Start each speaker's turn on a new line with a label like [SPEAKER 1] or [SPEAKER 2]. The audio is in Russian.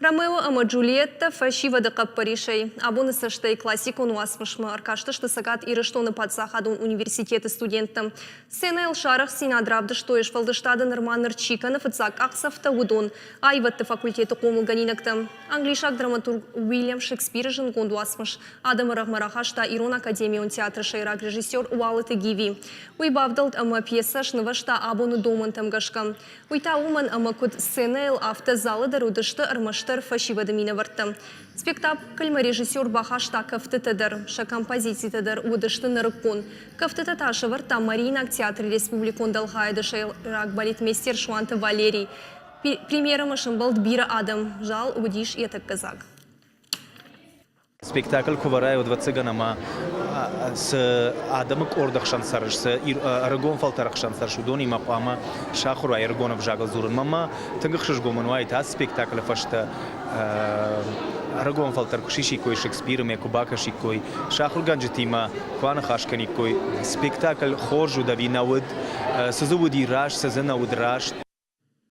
[SPEAKER 1] Ромео ама Джульетта фальшива да каппаришей. Абуны саштай классику нуасмышма. Аркашты что сагат ирыштоны падсахадун университеты студентам. Сена элшарах синадравды что еш валдыштады нырманыр чиканов ыцак аксафта удон. Айватты факультеты комулганинактам. Англишак драматург Уильям Шекспир жын гондуасмыш. Адам рахмарахашта Ирон Академион театр шайрак режиссер Уалыты Гиви. Уйбавдалт ама пьеса шнывашта абуны домантам гашкам. Уйта уман ама куд сена эл автозалы дарудышты армаштар фальшива дамина варта. Спектакль режиссер Бахашта кафтетедер, ша композиции тедер удышты нарыкон. Кафтетаташа варта Марина театр республикон Далхайда шайрак балетмейстер Шуанта Валерий. Премьера машинбалд Бира Адам. Жал удиш и так казак.
[SPEAKER 2] Спектакль куварай от вацыганама с Адамык ордах шансарыш, с Арагон фалтарах шансарыш, удони мапама шахура Арагонов жагал зурын. Мама тынгыхшыш гоман вайт, а спектакль фашта Арагон фалтар кушиши кой Шекспир, меку бакаши кой шахур ганджетима, квана хашкани кой спектакль хоржу дави науд, сазувуди раш, сазанауд раш.